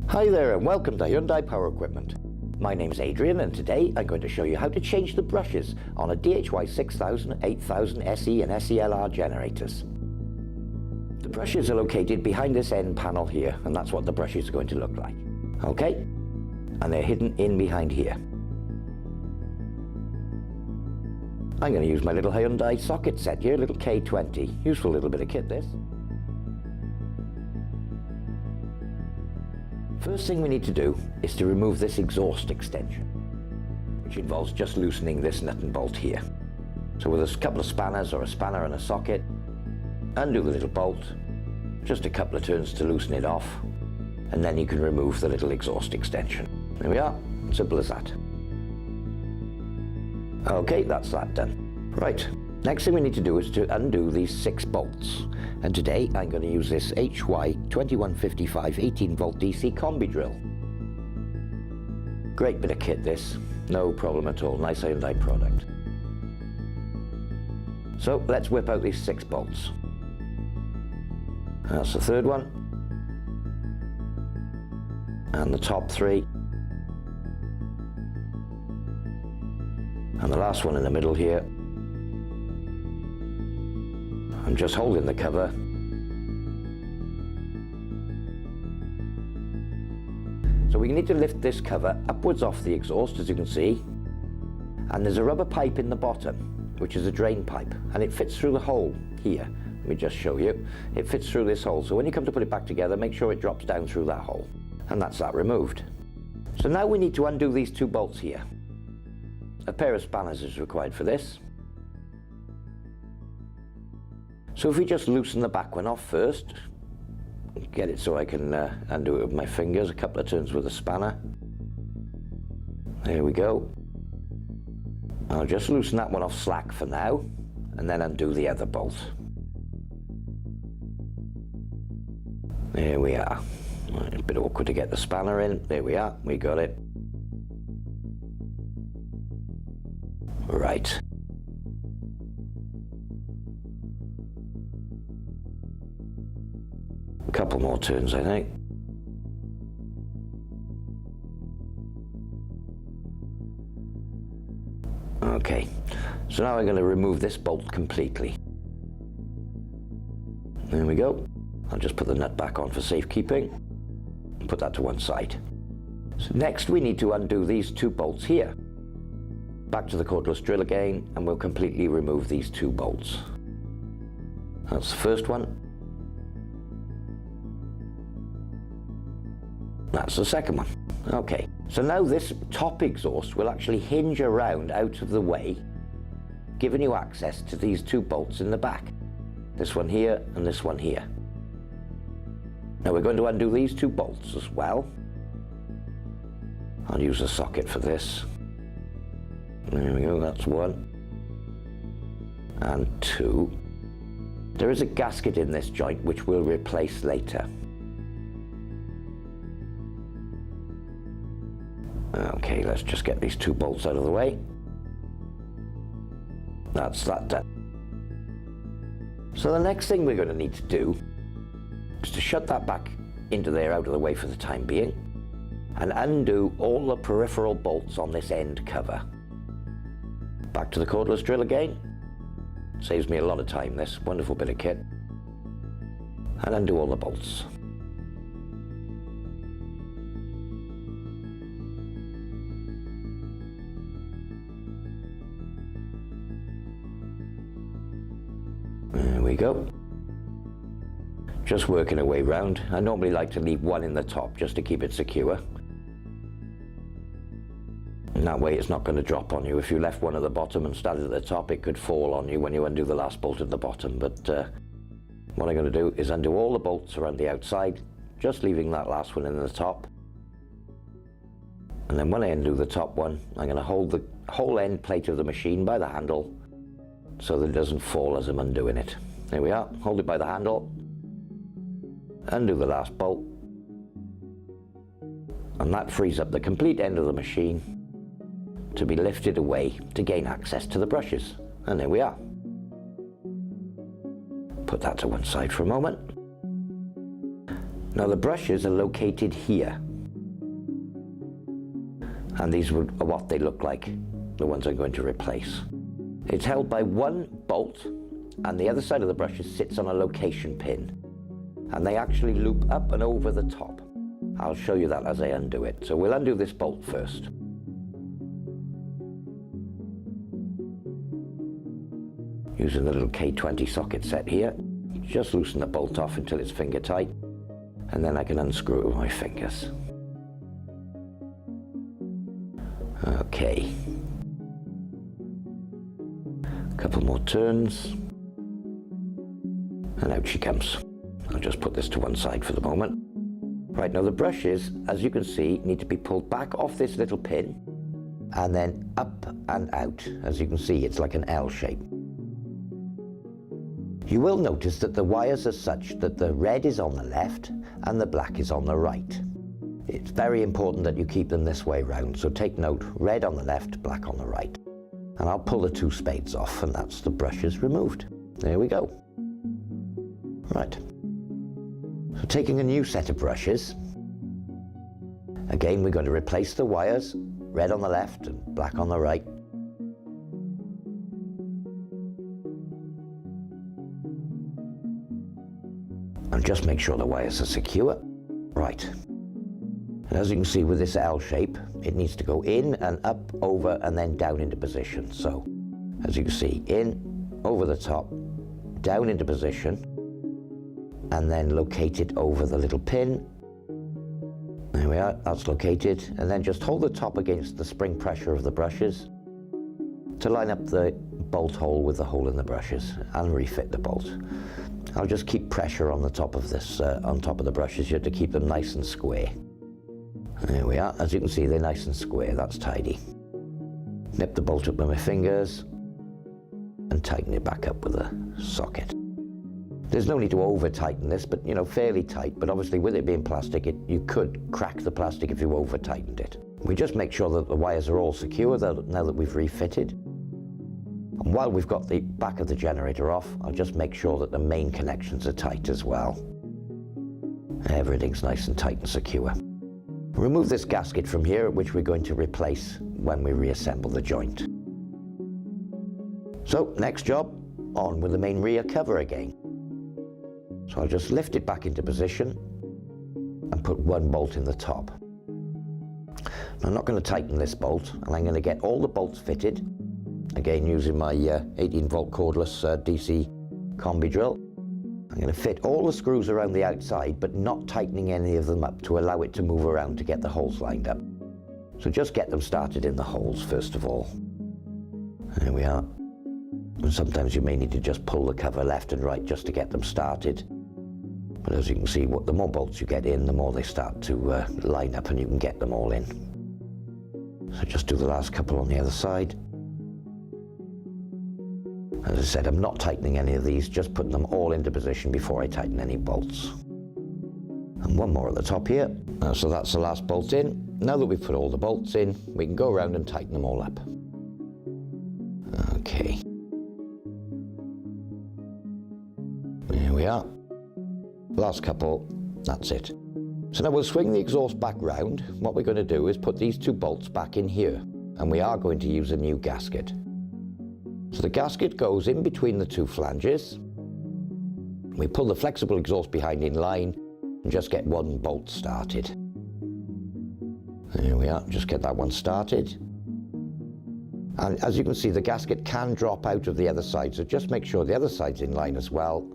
Hi there and welcome to Hyundai Power Equipment. My name's Adrian and today I'm going to show you how to change the brushes on a DHY6 8000 SE and SELR generators. The brushes are located behind this end panel here, and that's what the brushes are going to look like. Okay? And they're hidden in behind here. I'm going to use my little Hyundai socket set here, little K20. Useful little bit of kit this. First thing we need to do is to remove this exhaust extension, which involves just loosening this nut and bolt here. So with a couple of spanners or a spanner and a socket, undo the little bolt, just a couple of turns to loosen it off, and then you can remove the little exhaust extension. There we are, simple as that. Okay, that's that done. Right, next thing we need to do is to undo these 6 bolts. And today I'm going to use this DHY2155 18 volt DC combi drill. Great bit of kit this, no problem at all, nice Hyundai product. So let's whip out these 6 bolts. That's the third one. And the top 3. And the last one in the middle here. I'm just holding the cover. So we need to lift this cover upwards off the exhaust, as you can see. And there's a rubber pipe in the bottom, which is a drain pipe, and it fits through the hole here. Let me just show you. It fits through this hole, so when you come to put it back together, make sure it drops down through that hole. And that's that removed. So now we need to undo these 2 bolts here. A pair of spanners is required for this. So if we just loosen the back one off first, get it so I can undo it with my fingers, a couple of turns with a spanner. There we go. I'll just loosen that one off slack for now, and then undo the other bolt. There we are. It's a bit awkward to get the spanner in. There we are, we got it. Right. A couple more turns, I think. Okay, so now I'm going to remove this bolt completely. There we go. I'll just put the nut back on for safekeeping. Put that to one side. So next we need to undo these 2 bolts here. Back to the cordless drill again, and we'll completely remove these 2 bolts. That's the first one. That's the second one. Okay, so now this top exhaust will actually hinge around out of the way, giving you access to these 2 bolts in the back. This one here and this one here. Now we're going to undo these 2 bolts as well. I'll use a socket for this. There we go, that's 1. And 2. There is a gasket in this joint which we'll replace later. Okay, let's just get these 2 bolts out of the way. That's that done. So the next thing we're going to need to do is to shut that back into there out of the way for the time being, and undo all the peripheral bolts on this end cover. Back to the cordless drill again. Saves me a lot of time, this wonderful bit of kit. And undo all the bolts. There we go. Just working our way round. I normally like to leave one in the top just to keep it secure. And that way it's not going to drop on you. If you left one at the bottom and started at the top, it could fall on you when you undo the last bolt at the bottom. But what I'm going to do is undo all the bolts around the outside, just leaving that last one in the top. And then when I undo the top one, I'm going to hold the whole end plate of the machine by the handle so that it doesn't fall as I'm undoing it. There we are, hold it by the handle, undo the last bolt, and that frees up the complete end of the machine to be lifted away to gain access to the brushes. And there we are. Put that to one side for a moment. Now the brushes are located here, And these are what they look like, the ones I'm going to replace. It's held by one bolt, and the other side of the brushes sits on a location pin. And they actually loop up and over the top. I'll show you that as I undo it. So we'll undo this bolt first. Using the little K20 socket set here, just loosen the bolt off until it's finger tight, and then I can unscrew it with my fingers. Okay. A couple more turns, and out she comes. I'll just put this to one side for the moment. Right, now the brushes, as you can see, need to be pulled back off this little pin, and then up and out. As you can see, it's like an L shape. You will notice that the wires are such that the red is on the left and the black is on the right. It's very important that you keep them this way round, so take note, red on the left, black on the right. And I'll pull the two spades off, and that's the brushes removed. There we go. Right. So taking a new set of brushes, again we're going to replace the wires, red on the left and black on the right. And just make sure the wires are secure. Right. And as you can see with this L shape, it needs to go in and up, over, and then down into position. So, as you can see, in, over the top, down into position, and then locate it over the little pin. There we are, that's located. And then just hold the top against the spring pressure of the brushes to line up the bolt hole with the hole in the brushes and refit the bolt. I'll just keep pressure on the top of this, on top of the brushes here to keep them nice and square. There we are. As you can see, they're nice and square. That's tidy. Nip the bolt up with my fingers and tighten it back up with a socket. There's no need to over tighten this, but fairly tight. But obviously with it being plastic, you could crack the plastic if you over tightened it. We just make sure that the wires are all secure now that we've refitted. And while we've got the back of the generator off, I'll just make sure that the main connections are tight as well. Everything's nice and tight and secure. Remove this gasket from here, which we're going to replace when we reassemble the joint. So, next job, on with the main rear cover again. So I'll just lift it back into position and put one bolt in the top. Now, I'm not going to tighten this bolt, and I'm going to get all the bolts fitted. Again, using my 18-volt cordless DC combi drill. I'm going to fit all the screws around the outside, but not tightening any of them up to allow it to move around to get the holes lined up. So just get them started in the holes first of all. There we are. And sometimes you may need to just pull the cover left and right just to get them started. But as you can see, the more bolts you get in, the more they start to line up and you can get them all in. So just do the last couple on the other side. As I said, I'm not tightening any of these, just putting them all into position before I tighten any bolts. And one more at the top here. So that's the last bolt in. Now that we've put all the bolts in, we can go around and tighten them all up. Okay. There we are. Last couple, that's it. So now we'll swing the exhaust back round. What we're going to do is put these two bolts back in here, and we are going to use a new gasket. So the gasket goes in between the two flanges. We pull the flexible exhaust behind in line and just get one bolt started. There we are, just get that one started. And as you can see, the gasket can drop out of the other side, so just make sure the other side's in line as well,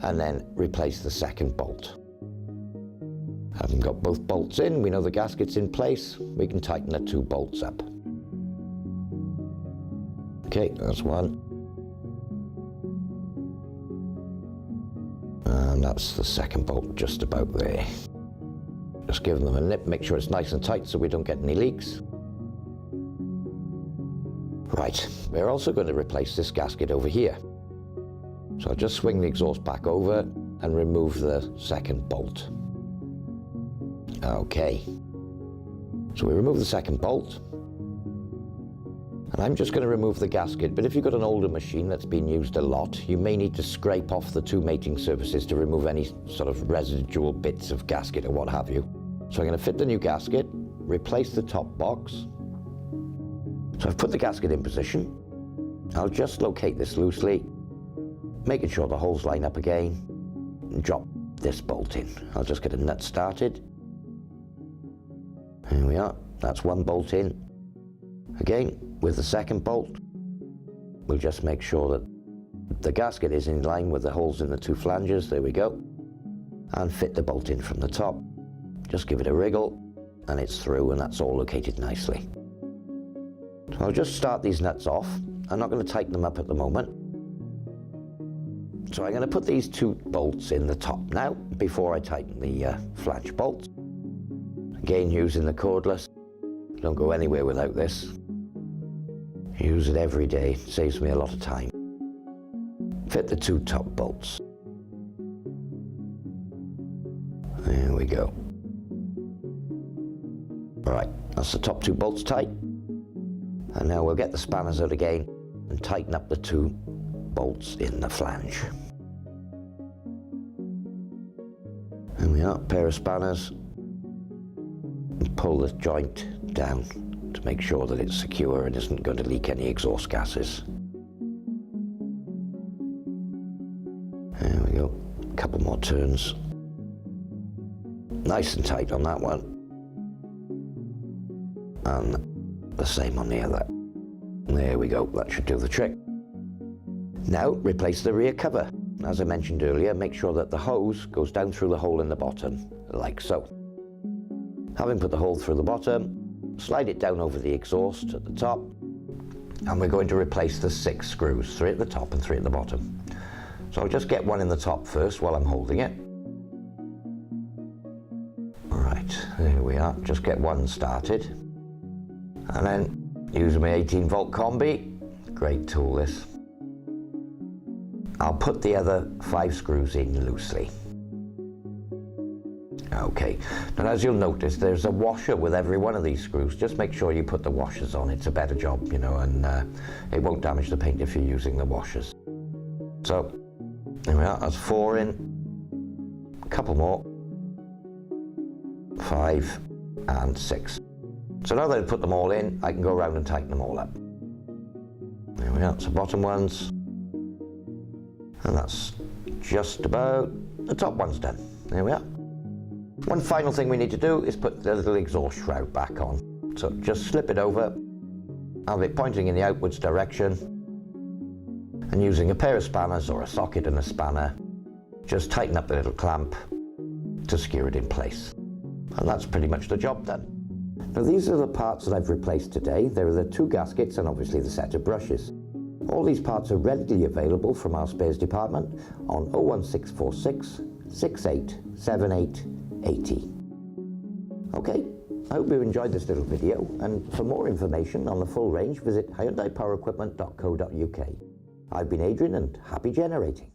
and then replace the second bolt. Having got both bolts in, we know the gasket's in place, we can tighten the two bolts up. Okay, that's one. And that's the second bolt just about there. Just giving them a nip, make sure it's nice and tight so we don't get any leaks. Right, we're also going to replace this gasket over here. So I'll just swing the exhaust back over and remove the second bolt. Okay. So we remove the second bolt. And I'm just going to remove the gasket, but if you've got an older machine that's been used a lot, you may need to scrape off the two mating surfaces to remove any sort of residual bits of gasket or what have you. So I'm going to fit the new gasket, replace the top box, So I've put the gasket in position. I'll just locate this loosely, making sure the holes line up again, and drop this bolt in. I'll just get a nut started. Here we are, that's one bolt in. Again, with the second bolt, we'll just make sure that the gasket is in line with the holes in the two flanges, there we go. And fit the bolt in from the top. Just give it a wriggle, and it's through, and that's all located nicely. So I'll just start these nuts off. I'm not going to tighten them up at the moment. So I'm going to put these two bolts in the top now, before I tighten the flange bolts. Again, using the cordless. Don't go anywhere without this. Use it every day, it saves me a lot of time. Fit the two top bolts. There we go. Right, that's the top two bolts tight. And now we'll get the spanners out again and tighten up the two bolts in the flange. There we are, pair of spanners. And pull the joint down to make sure that it's secure and isn't going to leak any exhaust gases. There we go, a couple more turns. Nice and tight on that one. And the same on the other. There we go, that should do the trick. Now replace the rear cover. As I mentioned earlier, make sure that the hose goes down through the hole in the bottom, like so. Having put the hole through the bottom, slide it down over the exhaust at the top, and we're going to replace the 6 screws, 3 at the top and 3 at the bottom. So I'll just get one in the top first while I'm holding it. Right, there we are, just get one started. And then using my 18-volt combi, great tool this. I'll put the other 5 screws in loosely. Okay, now as you'll notice, there's a washer with every one of these screws. Just make sure you put the washers on. It's a better job, you know, and it won't damage the paint if you're using the washers. So, there we are, that's 4 in, a couple more, 5 and 6. So now that I've put them all in, I can go around and tighten them all up. There we are, so bottom ones, and that's just about the top one's done. There we are. One final thing we need to do is put the little exhaust shroud back on. So just slip it over, have it pointing in the outwards direction, and using a pair of spanners or a socket and a spanner, just tighten up the little clamp to secure it in place. And that's pretty much the job done. Now these are the parts that I've replaced today. There are the 2 gaskets and obviously the set of brushes. All these parts are readily available from our spares department on 01646 6878 80. Okay, I hope you enjoyed this little video, and for more information on the full range, visit hyundaipowerequipment.co.uk. I've been Adrian, and happy generating.